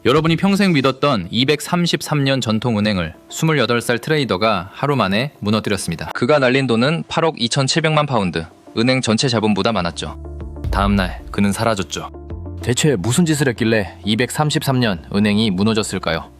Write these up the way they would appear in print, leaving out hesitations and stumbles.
여러분이 평생 믿었던 233년 전통은행을 28살 트레이더가 하루 만에 무너뜨렸습니다. 그가 날린 돈은 8억 2,700만 파운드, 은행 전체 자본보다 많았죠. 다음날 그는 사라졌죠. 대체 무슨 짓을 했길래 233년 은행이 무너졌을까요?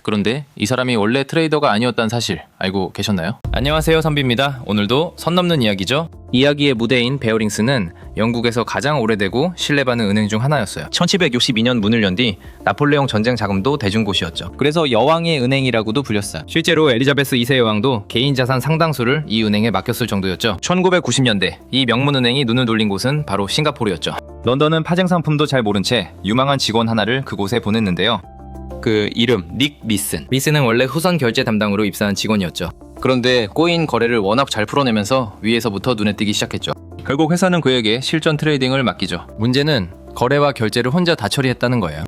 그런데 이 사람이 원래 트레이더가 아니었다는 사실 알고 계셨나요? 안녕하세요, 선비입니다. 오늘도 선 넘는 이야기죠. 이야기의 무대인 베어링스는 영국에서 가장 오래되고 신뢰받는 은행 중 하나였어요. 1762년 문을 연 뒤 나폴레옹 전쟁 자금도 대준 곳이었죠. 그래서 여왕의 은행이라고도 불렸어요. 실제로 엘리자베스 2세 여왕도 개인 자산 상당수를 이 은행에 맡겼을 정도였죠. 1990년대 이 명문은행이 눈을 돌린 곳은 바로 싱가포르였죠. 런던은 파생 상품도 잘 모른 채 유망한 직원 하나를 그곳에 보냈는데요. 그 이름 닉 리슨. 리슨은 원래 후선 결제 담당으로 입사한 직원이었죠. 그런데 꼬인 거래를 워낙 잘 풀어내면서 위에서부터 눈에 띄기 시작했죠. 결국 회사는 그에게 실전 트레이딩을 맡기죠. 문제는 거래와 결제를 혼자 다 처리했다는 거예요.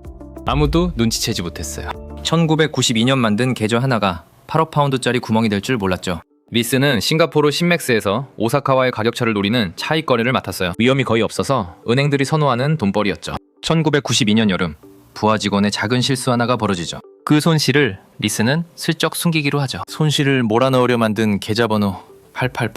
아무도 눈치채지 못했어요. 1992년 만든 계좌 하나가 8억 파운드짜리 구멍이 될 줄 몰랐죠. 리슨은 싱가포르 신맥스에서 오사카와의 가격차를 노리는 차익 거래를 맡았어요. 위험이 거의 없어서 은행들이 선호하는 돈벌이였죠. 1992년 여름 부하 직원의 작은 실수 하나가 벌어지죠. 그 손실을 리슨은 슬쩍 숨기기로 하죠. 손실을 몰아넣으려 만든 계좌번호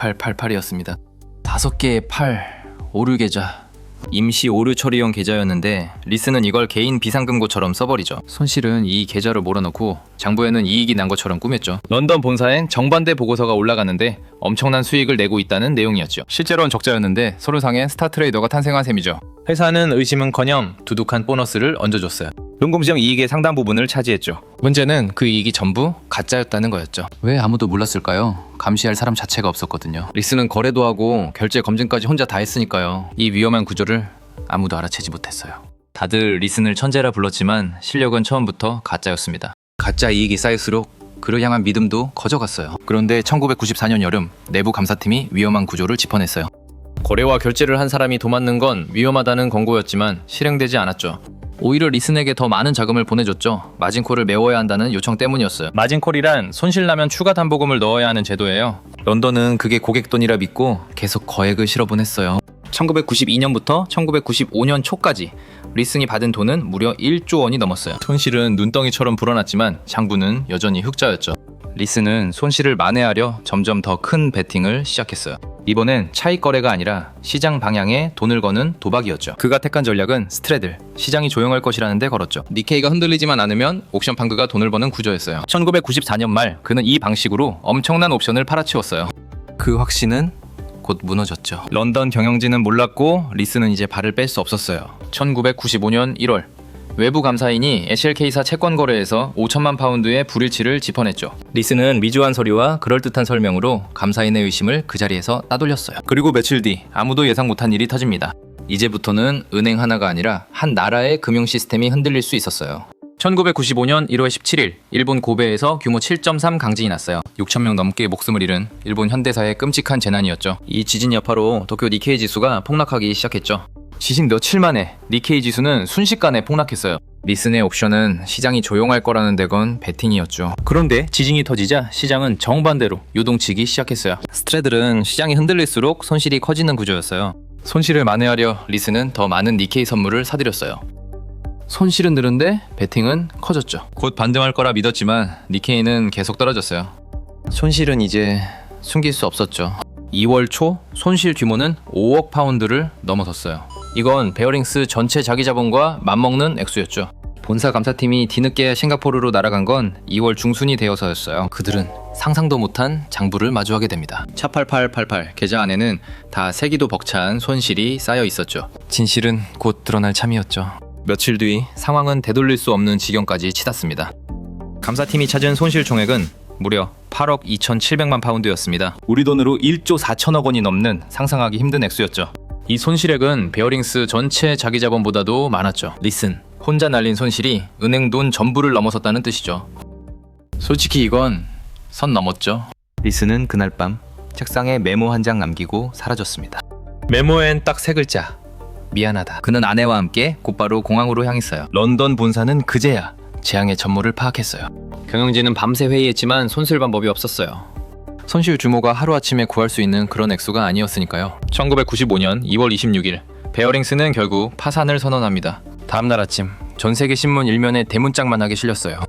88888이었습니다. 5개의 8, 오류 계좌. 임시 오류 처리용 계좌였는데 리슨은 이걸 개인 비상금고처럼 써버리죠. 손실은 이 계좌로 몰아넣고 장부에는 이익이 난 것처럼 꾸몄죠. 런던 본사엔 정반대 보고서가 올라갔는데 엄청난 수익을 내고 있다는 내용이었죠. 실제로는 적자였는데 서류상엔 스타 트레이더가 탄생한 셈이죠. 회사는 의심은커녕 두둑한 보너스를 얹어줬어요. 눈금시형 이익의 상당 부분을 차지했죠. 문제는 그 이익이 전부 가짜였다는 거였죠. 왜 아무도 몰랐을까요? 감시할 사람 자체가 없었거든요. 리슨은 거래도 하고 결제 검증까지 혼자 다 했으니까요. 이 위험한 구조를 아무도 알아채지 못했어요. 다들 리슨을 천재라 불렀지만 실력은 처음부터 가짜였습니다. 가짜 이익이 쌓일수록 그를 향한 믿음도 커져갔어요. 그런데 1994년 여름 내부 감사팀이 위험한 구조를 짚어냈어요. 거래와 결제를 한 사람이 도맡는 건 위험하다는 권고였지만 실행되지 않았죠. 오히려 리슨에게 더 많은 자금을 보내줬죠. 마진콜을 메워야 한다는 요청 때문이었어요. 마진콜이란 손실나면 추가 담보금을 넣어야 하는 제도예요. 런던은 그게 고객 돈이라 믿고 계속 거액을 실어보냈어요. 1992년부터 1995년 초까지 리슨이 받은 돈은 무려 1조 원이 넘었어요. 손실은 눈덩이처럼 불어났지만 장부는 여전히 흑자였죠. 리슨은 손실을 만회하려 점점 더 큰 베팅을 시작했어요. 이번엔 차익 거래가 아니라 시장 방향에 돈을 거는 도박이었죠. 그가 택한 전략은 스트래들, 시장이 조용할 것이라는 데 걸었죠. 니케이가 흔들리지만 않으면 옥션 팡크가 돈을 버는 구조였어요. 1994년 말 그는 이 방식으로 엄청난 옵션을 팔아치웠어요. 그 확신은 곧 무너졌죠. 런던 경영진은 몰랐고 리슨은 이제 발을 뺄 수 없었어요. 1995년 1월 외부 감사인이 SLK사 채권 거래에서 5천만 파운드의 불일치를 짚어냈죠. 리슨은 미주한 서류와 그럴듯한 설명으로 감사인의 의심을 그 자리에서 따돌렸어요. 그리고 며칠 뒤 아무도 예상 못한 일이 터집니다. 이제부터는 은행 하나가 아니라 한 나라의 금융 시스템이 흔들릴 수 있었어요. 1995년 1월 17일 일본 고베에서 규모 7.3 강진이 났어요. 6,000명 넘게 목숨을 잃은 일본 현대사의 끔찍한 재난이었죠. 이 지진 여파로 도쿄 니케이 지수가 폭락하기 시작했죠. 지진 며칠 만에 니케이 지수는 순식간에 폭락했어요. 리슨의 옵션은 시장이 조용할 거라는 데 건 베팅이었죠. 그런데 지진이 터지자 시장은 정반대로 요동치기 시작했어요. 스트래들은 시장이 흔들릴수록 손실이 커지는 구조였어요. 손실을 만회하려 리슨은 더 많은 니케이 선물을 사들였어요. 손실은 늘은데 베팅은 커졌죠. 곧 반등할 거라 믿었지만 니케이는 계속 떨어졌어요. 손실은 이제 숨길 수 없었죠. 2월 초 손실 규모는 5억 파운드를 넘어섰어요. 이건 베어링스 전체 자기 자본과 맞먹는 액수였죠. 본사 감사팀이 뒤늦게 싱가포르로 날아간 건 2월 중순이 되어서였어요. 그들은 상상도 못한 장부를 마주하게 됩니다. 차 8888 계좌 안에는 다 세기도 벅찬 손실이 쌓여 있었죠. 진실은 곧 드러날 참이었죠. 며칠 뒤 상황은 되돌릴 수 없는 지경까지 치닫습니다. 감사팀이 찾은 손실 총액은 무려 8억 2,700만 파운드였습니다. 우리 돈으로 1조 4천억 원이 넘는 상상하기 힘든 액수였죠. 이 손실액은 베어링스 전체 자기 자본보다도 많았죠. 리슨, 혼자 날린 손실이 은행 돈 전부를 넘어섰다는 뜻이죠. 솔직히 이건 선 넘었죠. 리슨은 그날 밤 책상에 메모 한 장 남기고 사라졌습니다. 메모엔 딱 3글자. 미안하다. 그는 아내와 함께 곧바로 공항으로 향했어요. 런던 본사는 그제야 재앙의 전모를 파악했어요. 경영진은 밤새 회의했지만 손쓸 방법이 없었어요. 손실 규모가 하루아침에 구할 수 있는 그런 액수가 아니었으니까요. 1995년 2월 26일 베어링스는 결국 파산을 선언합니다. 다음날 아침 전 세계 신문 일면에 대문짝만하게 실렸어요.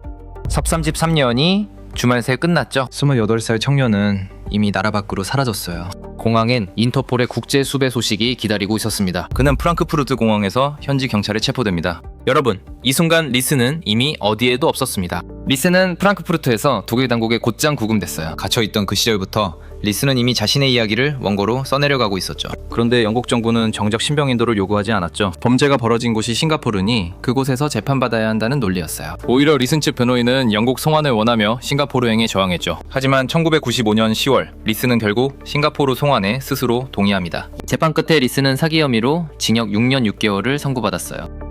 섭33년이 주말 새 끝났죠. 28살 청년은 이미 나라 밖으로 사라졌어요. 공항엔 인터폴의 국제 수배 소식이 기다리고 있었습니다. 그는 프랑크푸르트 공항에서 현지 경찰에 체포됩니다. 여러분, 이 순간 리스는 이미 어디에도 없었습니다. 리스는 프랑크푸르트에서 독일 당국에 곧장 구금됐어요. 갇혀있던 그 시절부터 리스는 이미 자신의 이야기를 원고로 써내려가고 있었죠. 그런데 영국 정부는 정작 신병 인도를 요구하지 않았죠. 범죄가 벌어진 곳이 싱가포르니 그곳에서 재판받아야 한다는 논리였어요. 오히려 리슨 측 변호인은 영국 송환을 원하며 싱가포르행에 저항했죠. 하지만 1995년 10월 리스는 결국 싱가포르 송환에 스스로 동의합니다. 재판 끝에 리스는 사기 혐의로 징역 6년 6개월을 선고받았어요.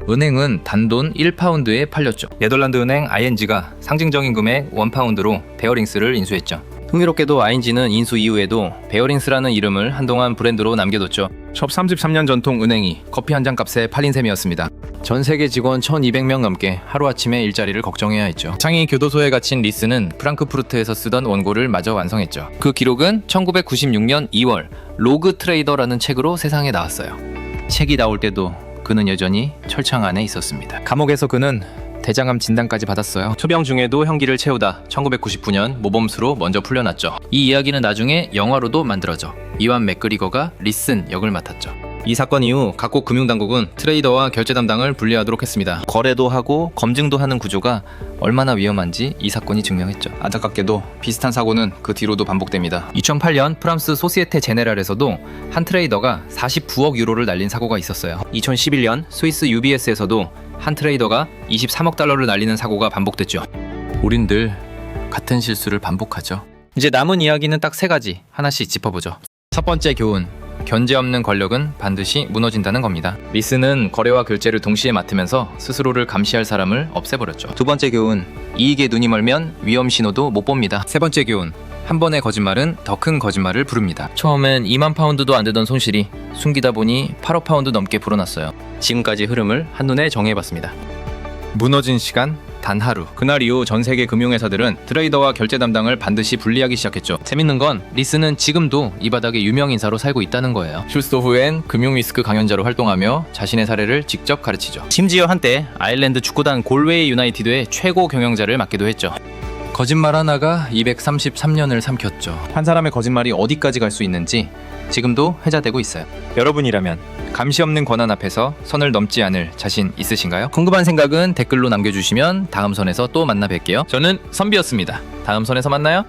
은행은 단돈 1파운드에 팔렸죠. 네덜란드 은행 ING가 상징적인 금액 1파운드로 베어링스를 인수했죠. 흥미롭게도 ING는 인수 이후에도 베어링스라는 이름을 한동안 브랜드로 남겨뒀죠. 숍 33년 전통 은행이 커피 한 잔 값에 팔린 셈이었습니다. 전 세계 직원 1200명 넘게 하루아침에 일자리를 걱정해야 했죠. 창의 교도소에 갇힌 리스는 프랑크푸르트에서 쓰던 원고를 마저 완성했죠. 그 기록은 1996년 2월 로그 트레이더라는 책으로 세상에 나왔어요. 책이 나올 때도 그는 여전히 철창 안에 있었습니다. 감옥에서 그는 대장암 진단까지 받았어요. 투병 중에도 형기를 채우다 1999년 모범수로 먼저 풀려났죠. 이 이야기는 나중에 영화로도 만들어져 이완 맥그리거가 리슨 역을 맡았죠. 이 사건 이후 각국 금융당국은 트레이더와 결제 담당을 분리하도록 했습니다. 거래도 하고 검증도 하는 구조가 얼마나 위험한지 이 사건이 증명했죠. 안타깝게도 비슷한 사고는 그 뒤로도 반복됩니다. 2008년 프랑스 소시에테 제네랄에서도 한 트레이더가 49억 유로를 날린 사고가 있었어요. 2011년 스위스 UBS에서도 한 트레이더가 23억 달러를 날리는 사고가 반복됐죠. 우린 늘 같은 실수를 반복하죠. 이제 남은 이야기는 딱 3가지 하나씩 짚어보죠. 첫 번째 교훈, 견제 없는 권력은 반드시 무너진다는 겁니다. 리스는 거래와 결제를 동시에 맡으면서 스스로를 감시할 사람을 없애버렸죠. 두 번째 교훈, 이익에 눈이 멀면 위험 신호도 못 봅니다. 세 번째 교훈, 한 번의 거짓말은 더 큰 거짓말을 부릅니다. 처음엔 2만 파운드도 안 되던 손실이 숨기다 보니 8억 파운드 넘게 불어났어요. 지금까지 흐름을 한눈에 정리해봤습니다. 무너진 시간 단 하루. 그날 이후 전 세계 금융회사들은 트레이더와 결제 담당을 반드시 분리하기 시작했죠. 재밌는 건 리스는 지금도 이 바닥의 유명 인사로 살고 있다는 거예요. 슐스도프엔 금융 리스크 강연자로 활동하며 자신의 사례를 직접 가르치죠. 심지어 한때 아일랜드 축구단 골웨이 유나이티드의 최고 경영자를 맡기도 했죠. 거짓말 하나가 233년을 삼켰죠. 한 사람의 거짓말이 어디까지 갈 수 있는지 지금도 회자되고 있어요. 여러분이라면 감시 없는 권한 앞에서 선을 넘지 않을 자신 있으신가요? 궁금한 생각은 댓글로 남겨주시면 다음 선에서 또 만나 뵐게요. 저는 선비였습니다. 다음 선에서 만나요.